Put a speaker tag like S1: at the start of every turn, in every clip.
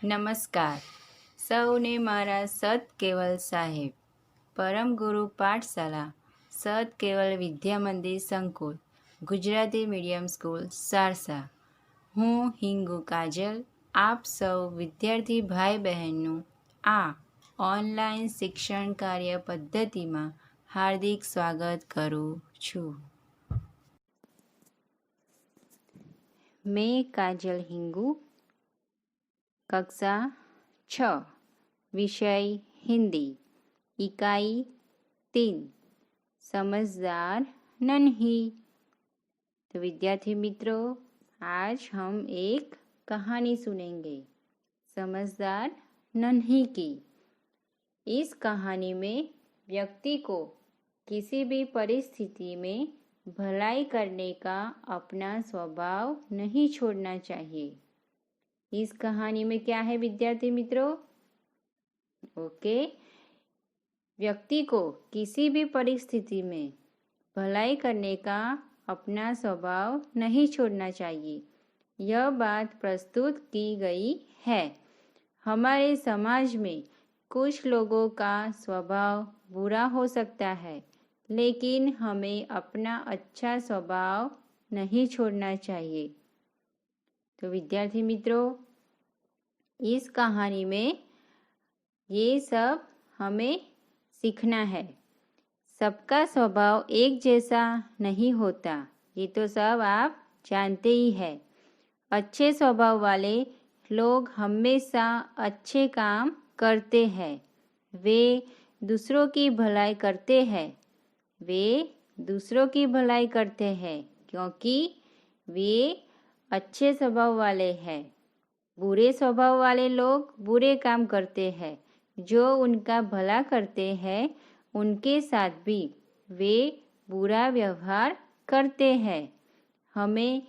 S1: નમસ્કાર સૌને મારા સત કેવલ સાહેબ પરમ ગુરુ પાઠશાલા સત કેવલ વિદ્યા મંદિર સંકુલ ગુજરાતી મીડિયમ સ્કૂલ સારસા. હું હિંગુ કાજલ આપ સૌ વિદ્યાર્થી ભાઈ બહેનનું આ ઓનલાઈન શિક્ષણ કાર્ય પદ્ધતિમાં હાર્દિક સ્વાગત કરું છું. मैं काजल हिंगू, कक्षा 6, विषय हिंदी, इकाई 3, समझदार नन्ही. तो विद्यार्थी मित्रों, आज हम एक कहानी सुनेंगे समझदार नन्ही की. इस कहानी में व्यक्ति को किसी भी परिस्थिति में भलाई करने का अपना स्वभाव नहीं छोड़ना चाहिए. इस कहानी में क्या है विद्यार्थी मित्रों? ओके, व्यक्ति को किसी भी परिस्थिति में भलाई करने का अपना स्वभाव नहीं छोड़ना चाहिए. यह बात प्रस्तुत की गई है. हमारे समाज में कुछ लोगों का स्वभाव बुरा हो सकता है, लेकिन हमें अपना अच्छा स्वभाव नहीं छोड़ना चाहिए. तो विद्यार्थी मित्रों, इस कहानी में ये सब हमें सीखना है. सबका स्वभाव एक जैसा नहीं होता, ये तो सब आप जानते ही हैं. अच्छे स्वभाव वाले लोग हमेशा अच्छे काम करते हैं. वे दूसरों की भलाई करते हैं. क्योंकि वे अच्छे स्वभाव वाले हैं. बुरे स्वभाव वाले लोग बुरे काम करते हैं. जो उनका भला करते हैं उनके साथ भी वे बुरा व्यवहार करते हैं. हमें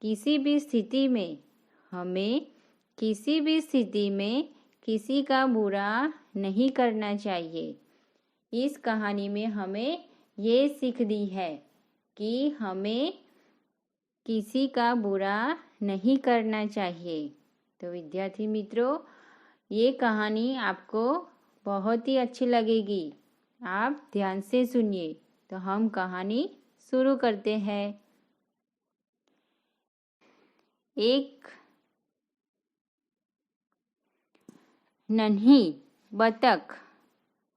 S1: किसी भी स्थिति में किसी का बुरा नहीं करना चाहिए. इस कहानी में हमें ये सीख दी है कि हमें किसी का बुरा नहीं करना चाहिए. तो विद्यार्थी मित्रों, ये कहानी आपको बहुत ही अच्छी लगेगी. आप ध्यान से सुनिए. तो हम कहानी शुरू करते हैं. एक नन्ही बतख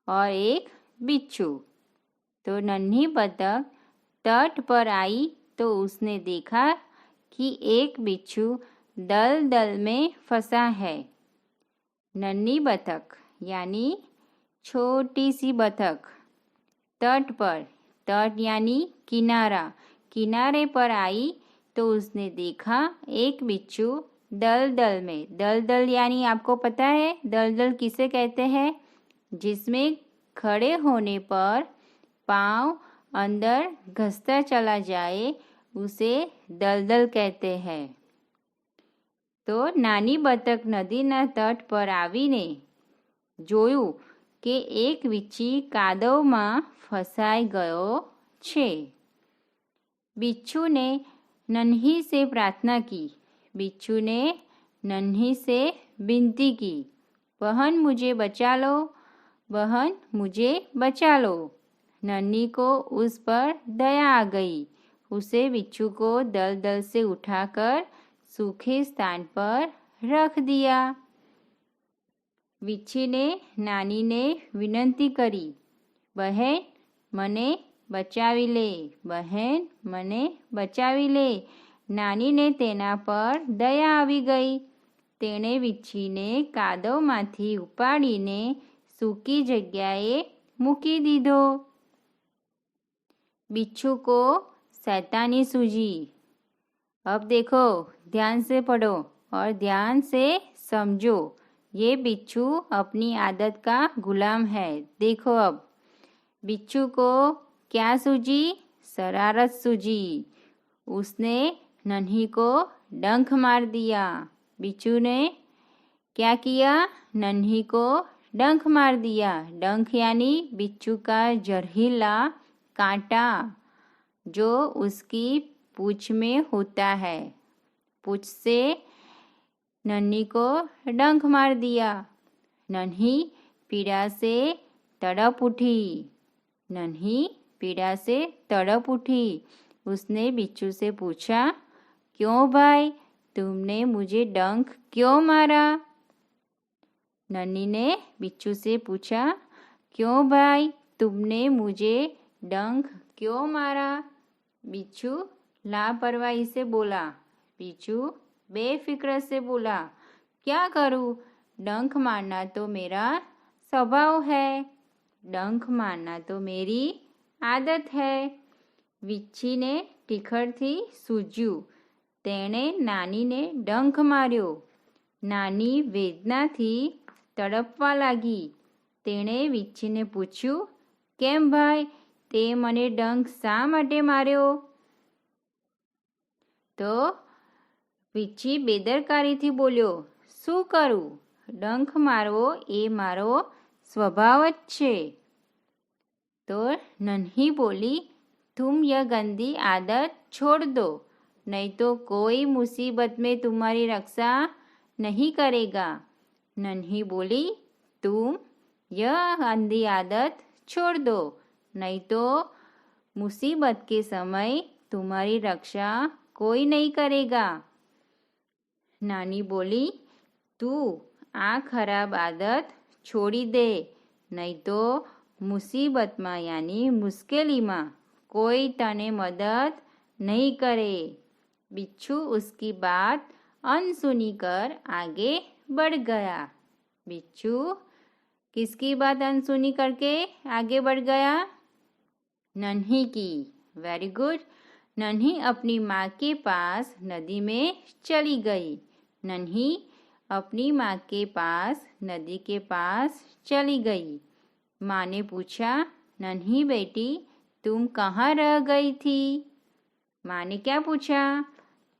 S1: और एक बिच्छू. तो नन्ही बतख तट पर आई तो उसने देखा कि एक बिच्छू दलदल में फंसा है. नन्ही बतख यानी छोटी सी बतख तट यानी किनारे पर आई तो उसने देखा एक बिच्छू दलदल यानी आपको पता है दलदल किसे कहते हैं? जिसमें खड़े होने पर पाँव अंदर घसता चला जाए उसे दलदल कहते हैं. તો નાની બતક નદીના તટ પર આવીને જોયું કે એક વીંછી કાદવમાં ફસાઈ ગયો છે. बिच्छू ने नन्ही से प्रार्थना की. बिच्छू ने नन्ही से विनती की, बहन मुझे बचा लो. नन्ही को उस पर दया आ गई. उसे बिच्छू को दलदल से उठाकर सूखे स्थान पर रख दिया. વીંછી ने नानी ने विनंती करी, बहन मने बचावी ले. नानी ने तेना पर दया આવી ગઈ. તેણે વીંછીને કાદવમાંથી ઉપાડીને सूखी जगह મૂકી દીધો. बिच्छू को शैतानी सूझी. अब देखो, ध्यान से पढ़ो और ध्यान से समझो. ये बिच्छू अपनी आदत का गुलाम है. देखो, अब बिच्छू को क्या सूझी? शरारत सूझी. उसने नन्ही को डंक मार दिया. बिच्छू ने क्या किया? नन्ही को डंक मार दिया. डंक यानी बिच्छू का जहरीला कांटा जो उसकी पूंछ में होता है. पूंछ से नन्ही को डंक मार दिया। नन्ही पीड़ा से तड़प उठी। नन्ही पीड़ा से तड़प उठी। उसने बिच्छू से पूछा, क्यों भाई, तुमने मुझे डंक क्यों मारा? नन्ही ने बिच्छू से पूछा, क्यों भाई, तुमने मुझे डंक क्यों मारा? बिच्छू लापरवाही से बोला। बिच्छू बेफिक्र से बोला, क्या करूं, डंक मारना तो मेरा स्वभाव है, डंक मारना तो मेरी आदत है। વીંછીને ટીખળથી સૂઝ્યું, તેણે નાનીને ડંખ માર્યો। નાની વેદનાથી તડપવા લાગી। તેણે વીંછીને પૂછ્યું, કેમ ભાઈ, તે મને ડંખ શા માટે માર્યો? તો વીંછી બેદરકારીથી બોલ્યો, શું કરું, ડંખ મારવો એ મારો સ્વભાવ જ છે। તો નન્હી બોલી, तुम यह गंदी आदत छोड़ दो, नहीं तो कोई मुसीबत में तुम्हारी रक्षा नहीं करेगा। नन्ही बोली, तुम यह गंदी आदत छोड़ दो, नहीं तो मुसीबत के समय तुम्हारी रक्षा कोई नहीं करेगा। नानी बोली, तू आ खराब आदत छोड़ी दे, नहीं तो मुसीबत में यानी मुश्किली में कोई तने मदद नहीं करे। बिच्छू उसकी बात अनसुनी कर आगे बढ़ गया। बिच्छू किसकी बात अनसुनी करके आगे बढ़ गया? नन्ही की। Very good. नन्ही अपनी माँ के पास नदी में चली गई। नन्ही अपनी माँ के पास नदी के पास चली गई। माँ ने पूछा, नन्ही बेटी, तुम कहाँ रह गई थी? माँ ने क्या पूछा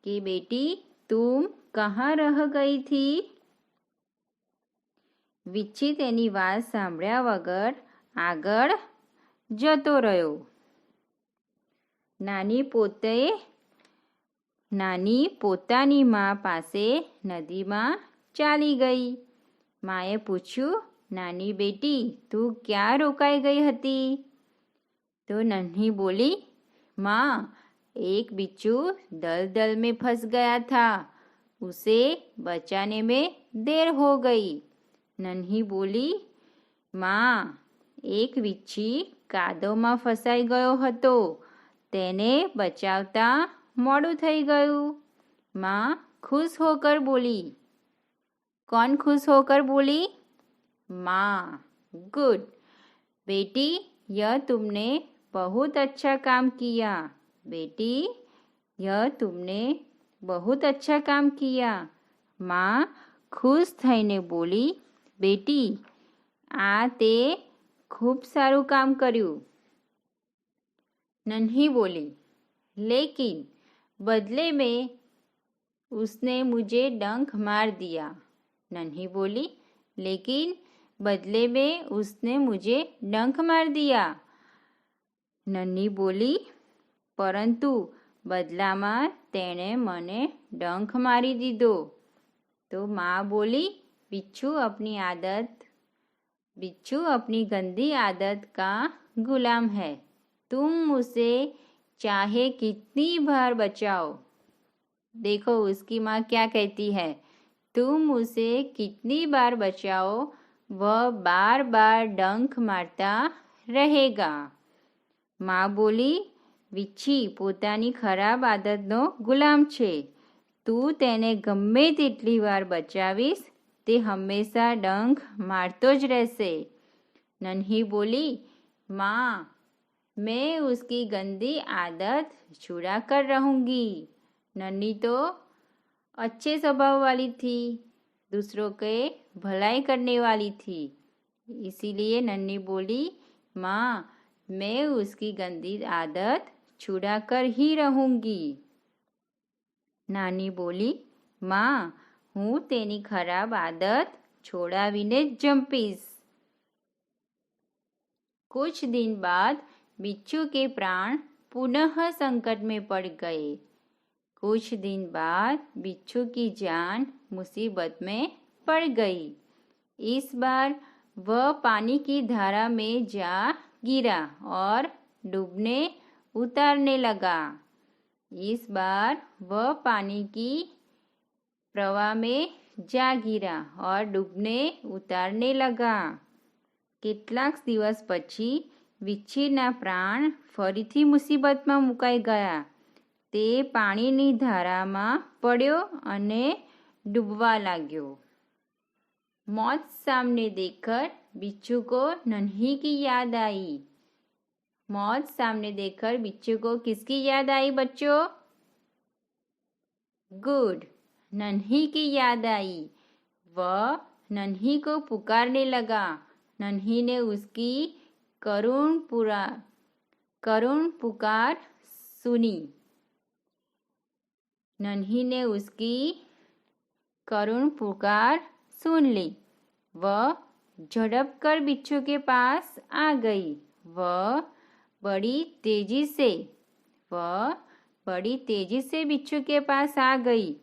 S1: कि बेटी तुम कहाँ रह गई थी? વીંછી તેની વાત સાંભળ્યા વગર આગળ જતો રહ્યો। નાની પોતાની મા પાસે નદીમાં ચાલી ગઈ। માએ પૂછ્યું, નાની બેટી, તું ક્યાં રોકાઈ ગઈ હતી? तो नन्ही बोली, माँ, एक बिच्छू दलदल में फंस गया था, उसे बचाने में देर हो गई। नन्ही बोली, माँ, एक વીંછી કાદવમાં ફસાઈ ગયો હતો, તેને બચાવતા મોડું થઈ ગયું। माँ खुश होकर बोली। कौन खुश होकर बोली? माँ। गुड बेटी, यह तुमने बहुत अच्छा काम किया। बेटी, यह तुमने बहुत अच्छा काम किया। माँ खुश થઈને બોલી, બેટી, આ તે ખૂબ સારું કામ કર્યું। नन्ही बोली, लेकिन बदले में उसने मुझे डंक मार दिया। नन्ही बोली, लेकिन बदले में उसने मुझे डंक मार दिया। नन्ही बोली, परंतु बदलाમાં તેણે મને डंक मारी દીધો। तो माँ बोली, बिच्छू अपनी गंदी आदत का गुलाम है, तुम उसे चाहे कितनी बार बचाओ। देखो उसकी माँ क्या कहती है, तुम उसे कितनी बार बचाओ वह बार बार डंक मारता रहेगा। माँ बोली, વીંછી પોતાની ખરાબ આદતનો ગુલામ છે, તું તેને ગમે તેટલી વાર બચાવીશ તે હંમેશા ડંખ મારતો જ રહેશે। નન્હી બોલી, माँ, मैं उसकी गंदी आदत छुड़ा कर रहूँगी। नन्ही तो अच्छे स्वभाव वाली थी, दूसरों के भलाई करने वाली थी, इसीलिए नन्ही बोली, माँ, मैं उसकी गंदी आदत छुड़ा कर ही रहूँगी। नानी बोली, माँ, હું તેની ખરાબ આદત છોડાવીને જ જંપીશ। कुछ दिन बाद बिच्छू के प्राण पुनः संकट में पड़ गए। कुछ दिन बाद बिच्छू की जान मुसीबत में पड़ गई। इस बार वह पानी की धारा में जा गिरा और डूबने उतारने लगा। इस बार वह पानी की प्रवाह में जा गिरा और ડૂબને ઉતારને લગા. કેટલાક દિવસ પછી વીંછીના પ્રાણ ફરીથી મુસીબતમાં મુકાઈ ગયા. તે પાણીની ધારામાં પડ્યો અને ડૂબવા લાગ્યો. मौत सामने देखकर बिच्छू को नन्ही की याद आई। मौत सामने देखकर बिच्छू को किसकी याद आई बच्चों? गुड, नन्ही की याद आई। वह नन्ही को पुकारने लगा। नन्ही ने उसकी करुण पुकार सुनी। नन्ही ने उसकी करुण पुकार सुन ली। वह झड़प कर बिच्छू के पास आ गई। वह बड़ी तेजी से बिच्छू के पास आ गई।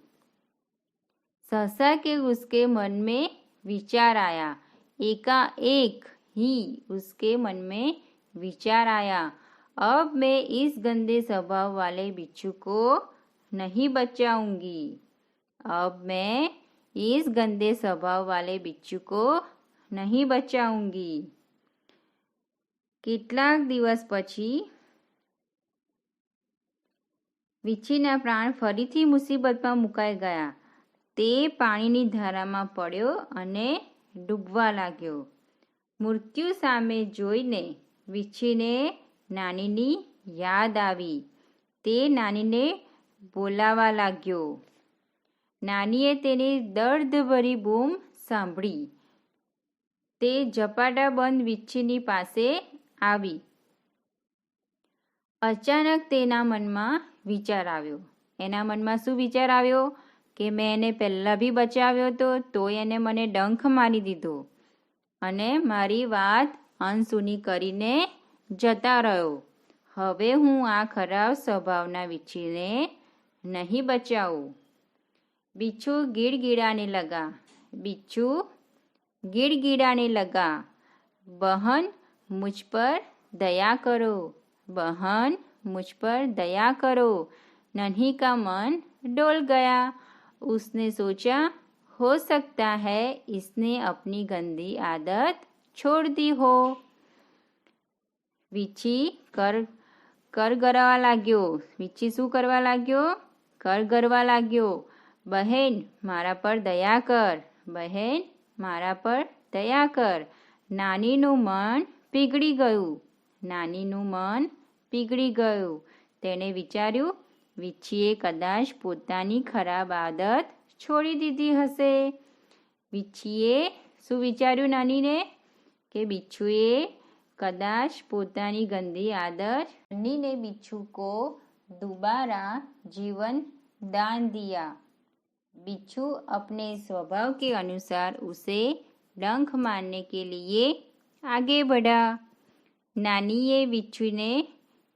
S1: सहसा के उसके मन में विचार आया। एकाएक ही उसके मन में विचार आया, अब मैं इस गंदे स्वभाव वाले बिच्छू को नहीं बचाऊंगी। अब मैं इस गंदे स्वभाव वाले बिच्छू को नहीं बचाऊंगी। કેટલાક દિવસ પછી વીંછીના પ્રાણ ફરીથી મુસીબતમાં મુકાઈ ગયા. તે પાણીની ધારામાં પડ્યો અને ડૂબવા લાગ્યો. મૃત્યુ સામે જોઈને વીંછીને નાનીની યાદ આવી. તે નાનીને બોલાવા લાગ્યો. નાનીએ તેની દર્દભરી બૂમ સાંભળી. તે ઝપાટાબંધ વીંછીની પાસે આવી. અચાનક તેના મનમાં વિચાર આવ્યો. એના મનમાં શું વિચાર આવ્યો? કે મેં એને પહેલાં બી બચાવ્યો હતો, તોય એને મને ડંખ મારી દીધો અને મારી વાત અનસુની કરીને જતા રહ્યો. હવે હું આ ખરાબ સ્વભાવના વીંછીને નહીં બચાવું. बिच्छू गिड़गिड़ाने लगा। बिच्छू गिड़गिड़ाने लगा। बहन मुझ पर दया करो, बहन मुझ पर दया करो। नन्ही का मन डोल गया। उसने सोचा, हो सकता है इसने अपनी गंदी आदत छोड़ दी हो। વીંછી કરગરવા लाग्यो। વીંછી શું કરવા લાગ્યો? કરગરવા લાગ્યો। બહેન મારા પર દયા કર, બહેન મારા પર દયા કર. નાનીનું મન પીગળી ગયું. નાનીનું મન પીગળી ગયું. તેણે વિચાર્યું, વીંછીએ કદાચ પોતાની ખરાબ આદત છોડી દીધી હશે. વીંછીએ શું વિચાર્યું નાનીને? કે बिच्छुए कदाच पोतानी गंदी आदत। नन्ही ने बिच्छू को दोबारा जीवन दान दिया। बिच्छू अपने स्वभाव के अनुसार उसे डंक मारने के लिए आगे बढ़ा। नानीए बिच्छूने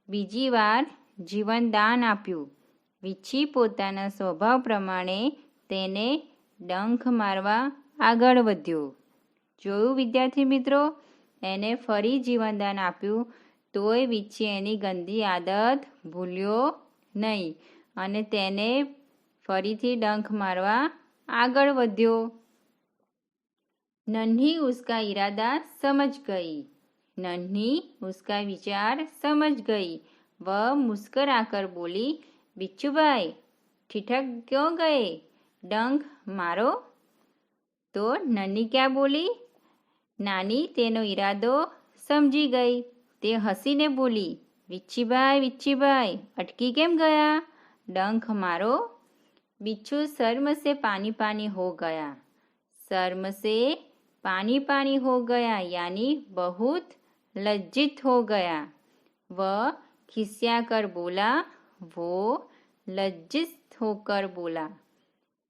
S1: बीजी वार जीवन दान आप्યું. વીંછી પોતાના સ્વભાવ પ્રમાણે તેને ડંખ મારવા આગળ વધ્યો. જોયું વિદ્યાર્થી મિત્રો? એને ફરી જીવનદાન આપ્યું, તોય વીંછી એની ગંદી આદત ભૂલ્યો નહીં અને તેને ફરીથી ડંખ મારવા આગળ વધ્યો. नन्ही उसका इरादा समझ गई। नन्ही उसका विचार समझ गई। वह मुस्कुराकर बोली, बिच्छू भाई ठिठक क्यों गए? डंक मारो। तो नन्ही क्या बोली? नानी तेनो इरादो समझी गई. ते हसीने बोली, विच्छी भाई अटकी केम गया? डंक मारो। बिच्छू शर्म से पानी पानी हो गया। शर्म से पानी पानी हो गया यानी बहुत लज्जित हो गया। वह खिसिया कर बोला, वो लज्जित होकर बोला,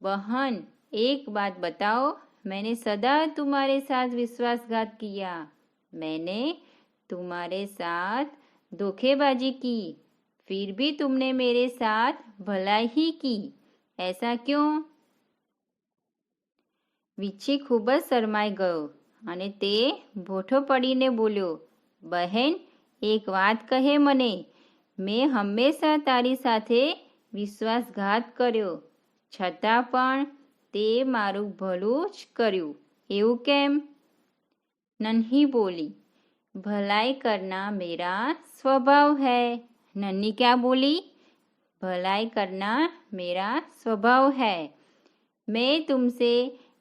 S1: बहन एक बात बताओ, मैंने सदा तुम्हारे साथ विश्वासघात किया। मैंने तुम्हारे साथ धोखेबाजी की, फिर भी तुमने मेरे साथ भलाई ही की। ऐसा क्यों? વીછી ખૂબ જ શરમાઈ ગયો અને તે ભોઠો પડીને બોલ્યો, બહેન, એક વાત કહે મને. મેં હંમેશા તારી સાથે વિશ્વાસઘાત કર્યો, છતાં પણ તે મારું ભલું જ કર્યું, એવું કેમ? નન્હી બોલી, भलाई करना मेरा स्वभाव है। नन्ही क्या बोली? भलाई करना मेरा स्वभाव है। मैं तुमसे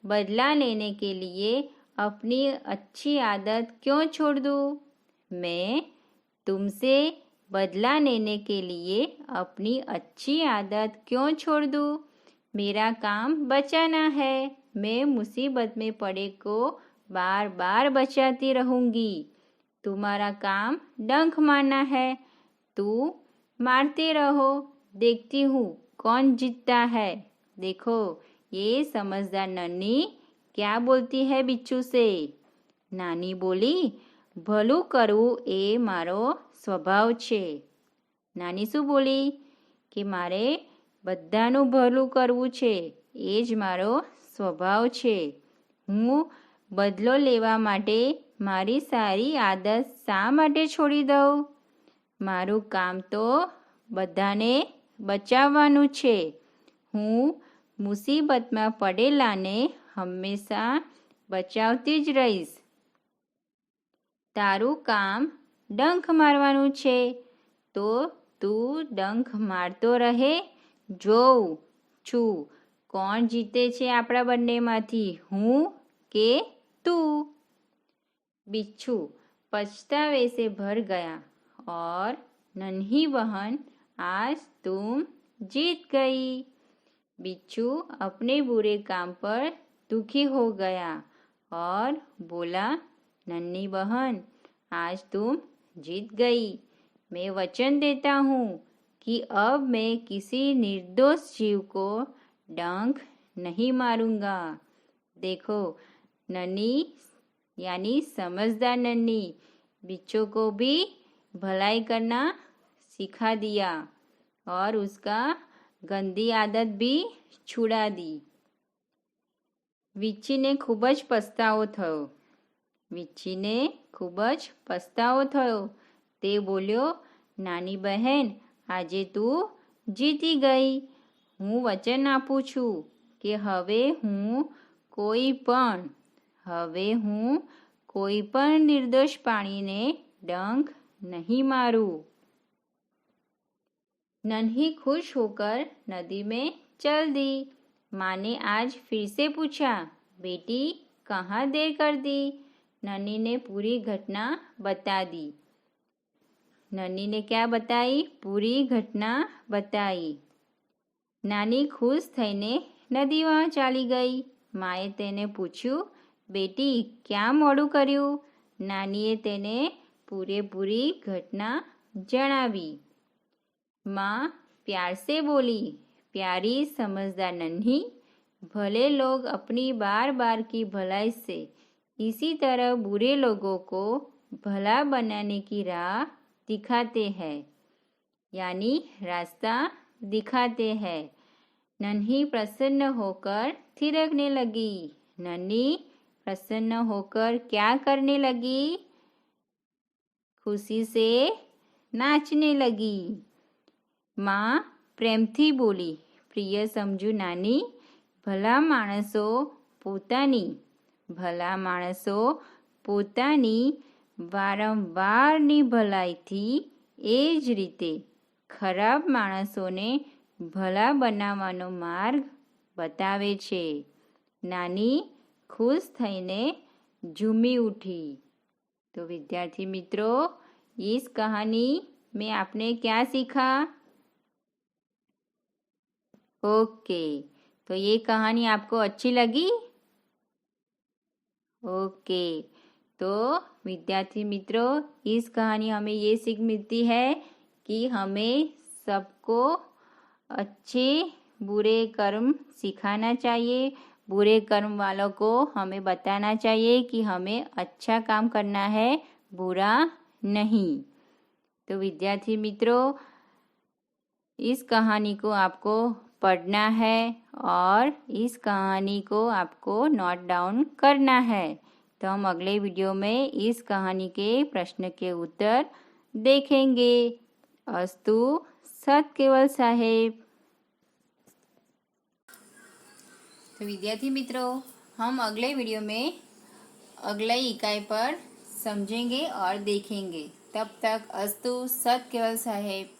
S1: बदला लेने के लिए अपनी अच्छी आदत क्यों छोड़ दूँ? मैं तुमसे बदला लेने के लिए अपनी अच्छी आदत क्यों छोड़ दूँ? मेरा काम बचाना है। मैं मुसीबत में पड़े को बार बार बचाती रहूँगी। तुम्हारा काम डंक मारना है। तू मारते रहो, देखती हूँ कौन जीतता है। देखो ये समझदार नन्ही क्या बोलती है बिच्छू से। नानी बोली, भલું કરવું એ મારો સ્વભાવ છે. નાની શું બોલી? કે મારે બધાનું ભલું કરવું છે, એ જ મારો સ્વભાવ છે. હું બદલો લેવા માટે મારી સારી આદત શા માટે છોડી દઉં? મારું કામ તો બધાને બચાવવાનું છે. હું મુસીબતમાં પડેલાને હંમેશા બચાવતી જ રહીશ. તારું કામ ડંખ મારવાનું છે, તો તું ડંખ મારતો રહે. જોઉં છું કોણ જીતે છે આપણા બંનેમાંથી, હું કે તું? बिच्छू पछतावे से भर गया और नन्ही बहन, आज तुम जीत गई। बिच्छू अपने बुरे काम पर दुखी हो गया और बोला, नन्ही बहन, आज तुम जीत गई। मैं वचन देता हूँ कि अब मैं किसी निर्दोष जीव को डंक नहीं मारूंगा। देखो नन्ही यानी समझदार नन्ही बिच्छू को भी भलाई करना सिखा दिया और उसका गंदी आदत भी छुड़ा दी। વીંછીને ખૂબ જ પસ્તાવો થયો. વીંછીને ખૂબ જ પસ્તાવો થયો. તે બોલ્યો, નાની બહેન, આજે તું જીતી ગઈ. હું વચન આપું છું કે હવે હું કોઈ પણ નિર્દોષ પ્રાણીને डंक नहीं मारूं। नन्ही खुश होकर नदी में चल दी। माँ ने आज फिर से पूछा, बेटी कहाँ देर कर दी? नन्ही ने पूरी घटना बता दी। नन्ही ने क्या बताई? पूरी घटना बताई। नानी खुश થઈને નદીમાં ચાલી ગઈ. માએ તેને પૂછ્યું, બેટી ક્યાં મોડું કર્યું? નાનીએ તેને પૂરેપૂરી ઘટના જણાવી. माँ प्यार से बोली, प्यारी समझदार नन्ही, भले लोग अपनी बार बार की भलाई से इसी तरह बुरे लोगों को भला बनाने की राह दिखाते हैं, यानी रास्ता दिखाते हैं। नन्ही प्रसन्न होकर थिरकने लगी। नन्ही प्रसन्न होकर क्या करने लगी? खुशी से नाचने लगी। माँ પ્રેમથી બોલી, પ્રિય સમજુ નાની, ભલા માણસો પોતાની વારંવારની ભલાઈથી એ જ રીતે ખરાબ માણસોને ભલા બનાવવાનો માર્ગ बतावे छे। नानी खुश थईने झूमी उठी। तो विद्यार्थी मित्रों, इस कहानी में आपने क्या सीखा? ओके, तो ये कहानी आपको अच्छी लगी? ओके, तो विद्यार्थी मित्रों, इस कहानी हमें ये सीख मिलती है कि हमें सबको अच्छे बुरे कर्म सिखाना चाहिए। बुरे कर्म वालों को हमें बताना चाहिए कि हमें अच्छा काम करना है, बुरा नहीं। तो विद्यार्थी मित्रों, इस कहानी को आपको पढ़ना है और इस कहानी को आपको नोट डाउन करना है। तो हम अगले वीडियो में इस कहानी के प्रश्न के उत्तर देखेंगे। अस्तु सत केवल साहेब। तो विद्यार्थी मित्रों, हम अगले वीडियो में अगले इकाई पर समझेंगे और देखेंगे। तब तक अस्तु सत केवल साहेब।